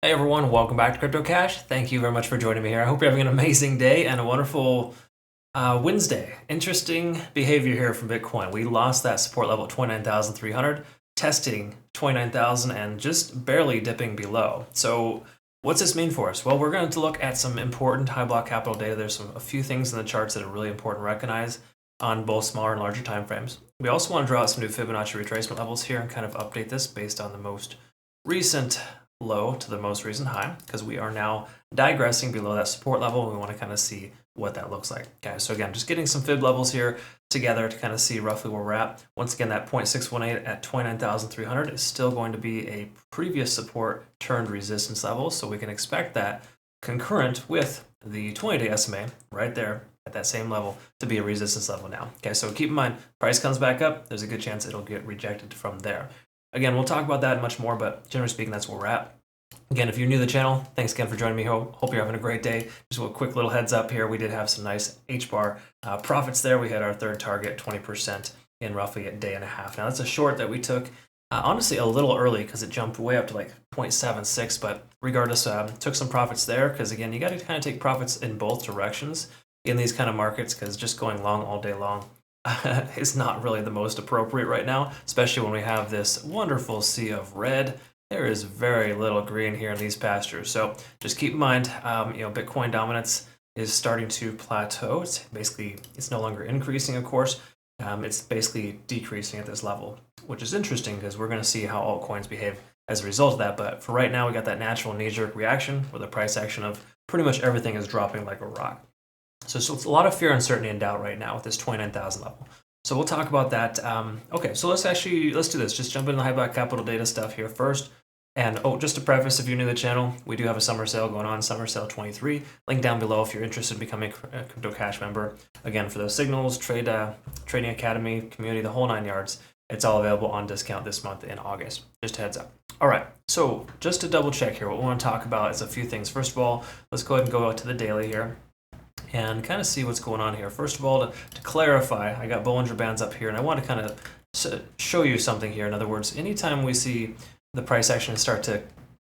Hey everyone, welcome back to Crypto Cash. Thank you very much for joining me here. I hope you're having an amazing day and a wonderful Wednesday. Interesting behavior here from Bitcoin. We lost that support level at 29,300, testing 29,000 and just barely dipping below. So what's this mean for us? Well, we're going to look at some important high block capital data. There's a few things in the charts that are really important to recognize on both smaller and larger time frames. We also want to draw out some new Fibonacci retracement levels here and kind of update this based on the most recent low to the most recent high, because we are now digressing below that support level and we want to kind of see what that looks like. Okay, so again, just getting some fib levels here together to kind of see roughly where we're at. Once again, that 0.618 at 29,300 is still going to be a previous support turned resistance level, so we can expect that concurrent with the 20-day SMA right there at that same level to be a resistance level now. Okay, so keep in mind, price comes back up, there's a good chance it'll get rejected from there. Again, we'll talk about that and much more, but generally speaking, that's where we're at. Again, if you're new to the channel, thanks again for joining me. Hope you're having a great day. Just a quick little heads up here. We did have some nice H-bar profits there. We had our third target, 20% in roughly a day and a half. Now, that's a short that we took, honestly, a little early because it jumped way up to like 0.76. But regardless, took some profits there because, again, you got to kind of take profits in both directions in these kind of markets, because just going long all day long is not really the most appropriate right now, especially when we have this wonderful sea of red. There is very little green here in these pastures. So just keep in mind, Bitcoin dominance is starting to plateau. It's no longer increasing, of course. It's basically decreasing at this level, which is interesting because we're going to see how altcoins behave as a result of that. But for right now, we got that natural knee-jerk reaction where the price action of pretty much everything is dropping like a rock. So it's a lot of fear, uncertainty, and doubt right now with this 29,000 level. So we'll talk about that. Okay, so let's do this. Just jump into the high block capital data stuff here first. And just to preface, if you're new to the channel, we do have a summer sale going on, Summer Sale 23. Link down below if you're interested in becoming a Crypto Cash member. Again, for those signals, trading academy, community, the whole 9 yards, it's all available on discount this month in August. Just a heads up. All right, so just to double check here, what we want to talk about is a few things. First of all, let's go ahead and go out to the daily here and kind of see what's going on here. First of all, to clarify, I got Bollinger Bands up here, and I want to kind of show you something here. In other words, anytime we see the price action start to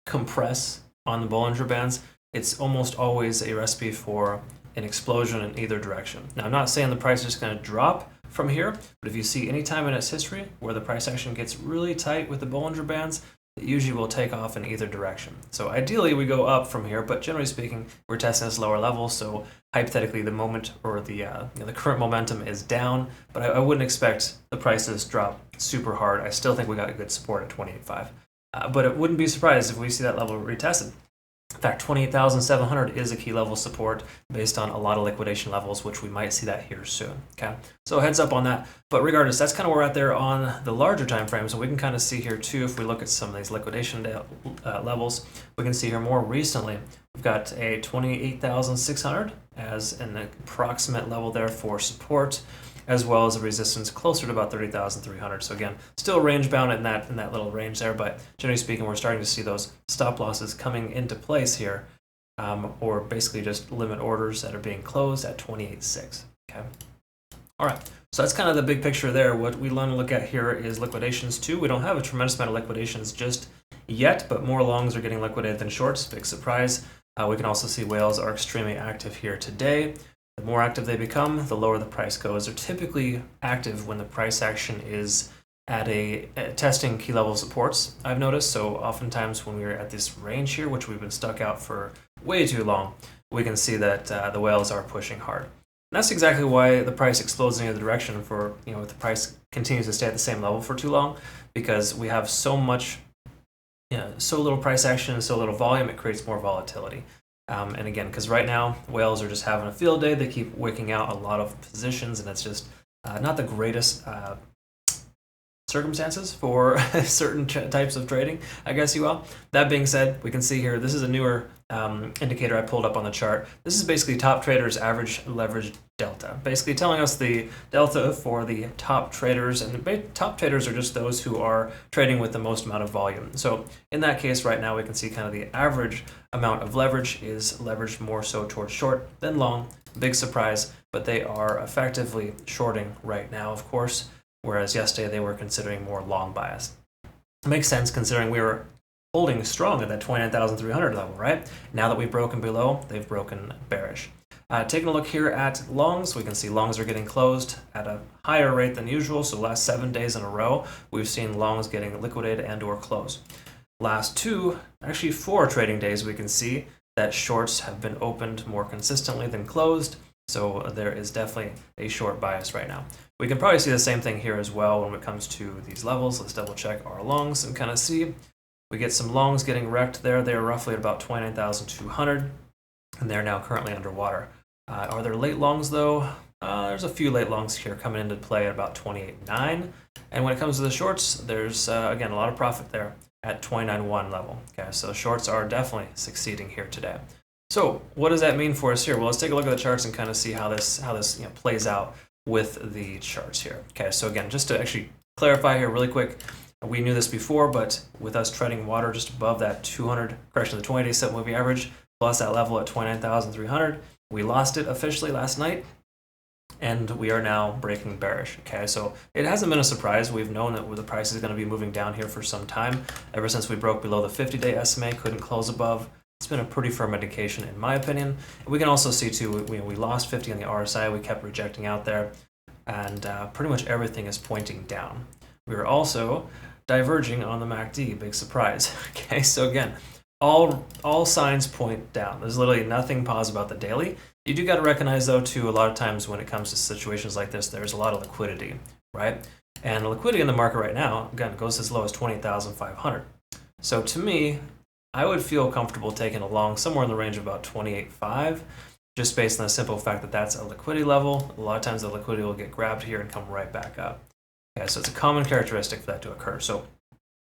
compress on the Bollinger Bands, it's almost always a recipe for an explosion in either direction. Now, I'm not saying the price is just going to drop from here, but if you see any time in its history where the price action gets really tight with the Bollinger Bands, it usually will take off in either direction. So ideally we go up from here, but generally speaking, we're testing this lower level. So hypothetically, the moment or the current momentum is down, but I wouldn't expect the prices drop super hard. I still think we got a good support at 28.5, but it wouldn't be surprised if we see that level retested. In fact, 28,700 is a key level support based on a lot of liquidation levels, which we might see that here soon. Okay, so heads up on that. But regardless, that's kind of where we're at there on the larger time frames. So we can kind of see here too, if we look at some of these liquidation levels, we can see here more recently, we've got a 28,600 as an approximate level there for support, as well as a resistance closer to about 30,300. So again, still range bound in that little range there, but generally speaking, we're starting to see those stop losses coming into place here, or basically just limit orders that are being closed at 28.6. Okay. All right. So that's kind of the big picture there. What we want to look at here is liquidations too. We don't have a tremendous amount of liquidations just yet, but more longs are getting liquidated than shorts. Big surprise. We can also see whales are extremely active here today. The more active they become, the lower the price goes. They're typically active when the price action is at testing key level supports, I've noticed. So oftentimes when we're at this range here, which we've been stuck out for way too long, we can see that the whales are pushing hard. And that's exactly why the price explodes in the other direction if the price continues to stay at the same level for too long, because we have so little price action and so little volume, it creates more volatility. And again, because right now, whales are just having a field day. They keep wicking out a lot of positions, and it's just not the greatest circumstances for certain types of trading, I guess you will. That being said, we can see here, this is a newer indicator I pulled up on the chart. This is basically top traders' average leverage delta, basically telling us the delta for the top traders, and the top traders are just those who are trading with the most amount of volume. So in that case right now, we can see kind of the average amount of leverage is leveraged more so towards short than long. Big surprise, but they are effectively shorting right now, of course, whereas yesterday they were considering more long bias. It makes sense considering we were holding strong at that 29,300 level, right? Now that we've broken below, they've broken bearish. Taking a look here at longs, we can see longs are getting closed at a higher rate than usual. So last 7 days in a row, we've seen longs getting liquidated and or closed. Last 2, actually 4 trading days, we can see that shorts have been opened more consistently than closed. So there is definitely a short bias right now. We can probably see the same thing here as well when it comes to these levels. Let's double check our longs and kind of see. We get some longs getting wrecked there. They're roughly at about 29,200, and they're now currently underwater. Are there late longs though? There's a few late longs here coming into play at about 28.9. And when it comes to the shorts, there's, again, a lot of profit there at 29.1 level. Okay, so shorts are definitely succeeding here today. So what does that mean for us here? Well, let's take a look at the charts and kind of see how this plays out with the charts here. Okay, so again, just to actually clarify here really quick, we knew this before, but with us treading water just above that 200, correction, the 20-day set moving average, plus that level at 29,300, we lost it officially last night, and we are now breaking bearish. Okay, so it hasn't been a surprise. We've known that the price is going to be moving down here for some time. Ever since we broke below the 50-day SMA, couldn't close above. It's been a pretty firm indication, in my opinion. And we can also see, too, we lost 50 on the RSI. We kept rejecting out there, and pretty much everything is pointing down. We are also diverging on the MACD. Big surprise. Okay, so again, all signs point down. There's literally nothing positive about the daily. You do got to recognize, though, too, a lot of times when it comes to situations like this, there's a lot of liquidity, right? And the liquidity in the market right now, again, goes as low as 20,500. So to me, I would feel comfortable taking a long somewhere in the range of about 28.5, just based on the simple fact that that's a liquidity level. A lot of times the liquidity will get grabbed here and come right back up. Okay, so it's a common characteristic for that to occur. So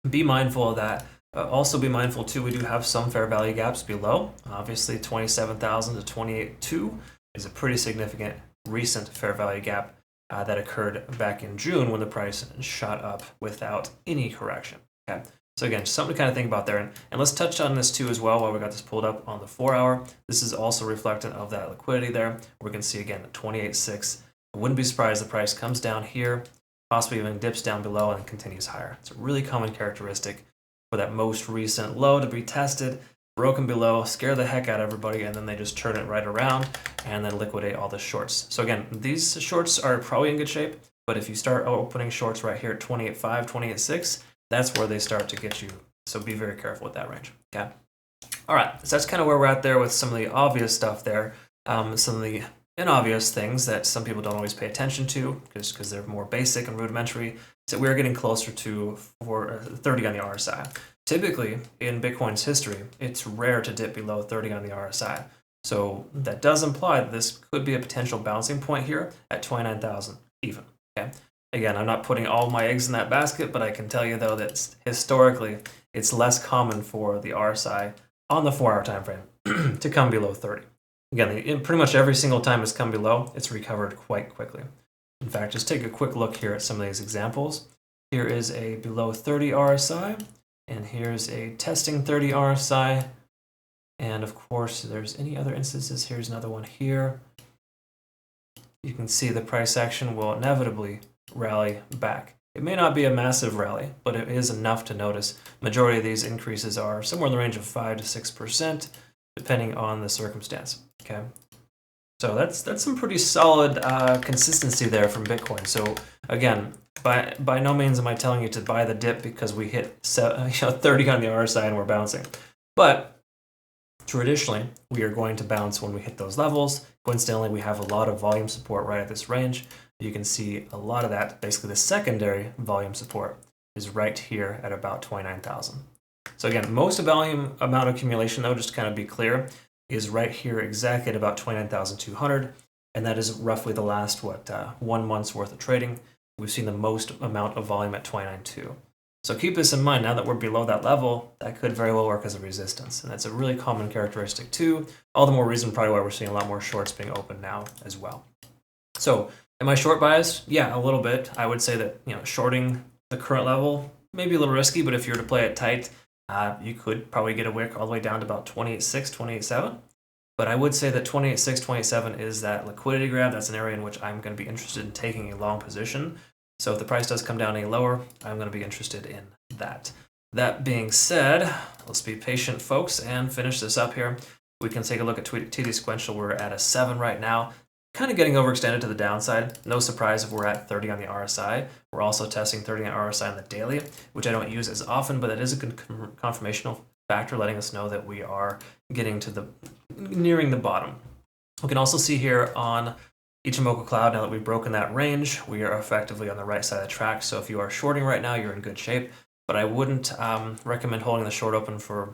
be mindful of that. Also be mindful, too, we do have some fair value gaps below. Obviously, 27,000 to 28.2 is a pretty significant recent fair value gap that occurred back in June when the price shot up without any correction. Okay. So again, just something to kind of think about there. And let's touch on this too as well while we got this pulled up on the 4-hour. This is also reflectant of that liquidity there. We can see again, 28.6. I wouldn't be surprised the price comes down here, possibly even dips down below and continues higher. It's a really common characteristic for that most recent low to be tested, broken below, scare the heck out of everybody, and then they just turn it right around and then liquidate all the shorts. So again, these shorts are probably in good shape, but if you start opening shorts right here at 28.5, 28.6, that's where they start to get you. So be very careful with that range. Okay. All right. So that's kind of where we're at there with some of the obvious stuff there. Some of the inobvious things that some people don't always pay attention to because they're more basic and rudimentary. So we're getting closer to 30 on the RSI. Typically, in Bitcoin's history, it's rare to dip below 30 on the RSI. So that does imply that this could be a potential bouncing point here at 29,000 even. Okay. Again, I'm not putting all my eggs in that basket, but I can tell you, though, that historically, it's less common for the RSI on the 4-hour time frame to come below 30. Again, pretty much every single time it's come below, it's recovered quite quickly. In fact, just take a quick look here at some of these examples. Here is a below 30 RSI, and here's a testing 30 RSI. And of course, there's any other instances. Here's another one here. You can see the price action will inevitably rally back. It may not be a massive rally, but it is enough to notice. Majority of these increases are somewhere in the range of 5 to 6%, depending on the circumstance. Okay, so that's some pretty solid consistency there from Bitcoin. So again, by no means am I telling you to buy the dip because we hit 30 on the RSI and we're bouncing, but traditionally we are going to bounce when we hit those levels. Coincidentally, we have a lot of volume support right at this range. You can see a lot of that, basically the secondary volume support is right here at about 29,000. So again, most volume amount of accumulation, though, just to kind of be clear, is right here exactly at about 29,200. And that is roughly the last, 1 month's worth of trading. We've seen the most amount of volume at 29.2. So keep this in mind. Now that we're below that level, that could very well work as a resistance. And that's a really common characteristic too. All the more reason probably why we're seeing a lot more shorts being opened now as well. So am I short biased? Yeah, a little bit. I would say that, shorting the current level may be a little risky, but if you were to play it tight, you could probably get a wick all the way down to about 28.6, 28.7. But I would say that 28.6, 28.7 is that liquidity grab. That's an area in which I'm going to be interested in taking a long position. So if the price does come down any lower, I'm going to be interested in that. That being said, let's be patient, folks, and finish this up here. We can take a look at TD sequential. We're at a 7 right now, kind of getting overextended to the downside. No surprise if we're at 30 on the RSI. We're also testing 30 on RSI on the daily, which I don't use as often, but that is a good confirmational factor, letting us know that we are getting to nearing the bottom. We can also see here on Ichimoku Cloud, now that we've broken that range, we are effectively on the right side of the track. So if you are shorting right now, you're in good shape. But I wouldn't recommend holding the short open for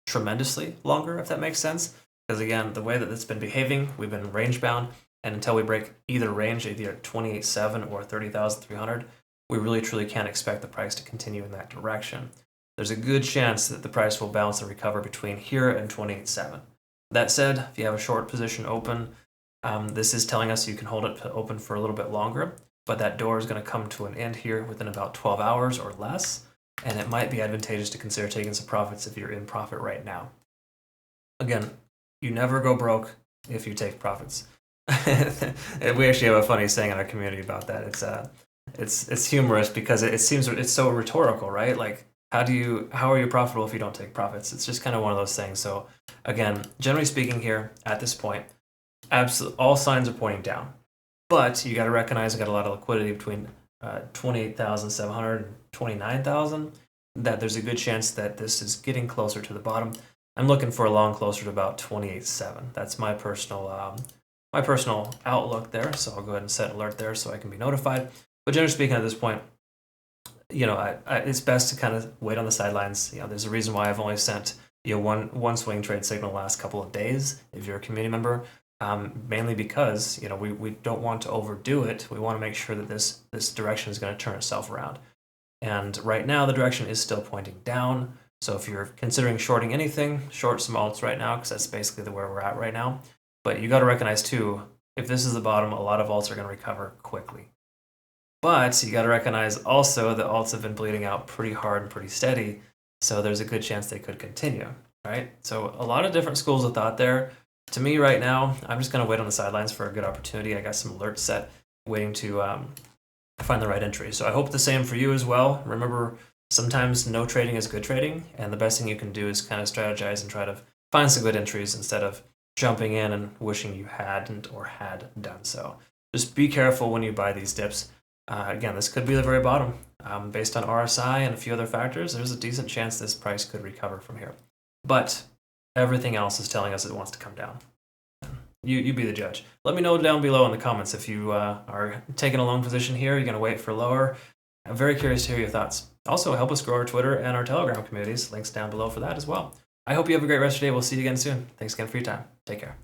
tremendously longer, if that makes sense. Because again, the way that it's been behaving, we've been range bound, and until we break either range, either 28.7 or 30,300, we really truly can't expect the price to continue in that direction. There's a good chance that the price will bounce and recover between here and 28.7. That said, if you have a short position open, this is telling us you can hold it open for a little bit longer, but that door is going to come to an end here within about 12 hours or less, and it might be advantageous to consider taking some profits if you're in profit right now. Again, you never go broke if you take profits. We actually have a funny saying in our community about that. It's humorous because it seems it's so rhetorical, right? Like, how are you profitable if you don't take profits? It's just kind of one of those things. So again, generally speaking here at this point, absolutely all signs are pointing down, but you got to recognize I got a lot of liquidity between 28,700 and 29,000, that there's a good chance that this is getting closer to the bottom. I'm looking for a long closer to about 28.7. That's my personal outlook there. So I'll go ahead and set alert there so I can be notified. But generally speaking, at this point, it's best to kind of wait on the sidelines. There's a reason why I've only sent one swing trade signal the last couple of days if you're a community member. Mainly because we don't want to overdo it. We want to make sure that this direction is going to turn itself around. And right now the direction is still pointing down. So if you're considering shorting anything, short some alts right now, because that's basically where we're at right now. But you got to recognize too, if this is the bottom, a lot of alts are going to recover quickly. But you got to recognize also that alts have been bleeding out pretty hard and pretty steady. So there's a good chance they could continue, right? So a lot of different schools of thought there. To me right now, I'm just going to wait on the sidelines for a good opportunity. I got some alerts set, waiting to find the right entry. So I hope the same for you as well. Remember, sometimes no trading is good trading, and the best thing you can do is kind of strategize and try to find some good entries instead of jumping in and wishing you hadn't or had done so. Just be careful when you buy these dips. Again, this could be the very bottom. Based on RSI and a few other factors, there's a decent chance this price could recover from here. But everything else is telling us it wants to come down. You be the judge. Let me know down below in the comments if you are taking a long position here. You're going to wait for lower. I'm very curious to hear your thoughts. Also, help us grow our Twitter and our Telegram communities. Links down below for that as well. I hope you have a great rest of your day. We'll see you again soon. Thanks again for your time. Take care.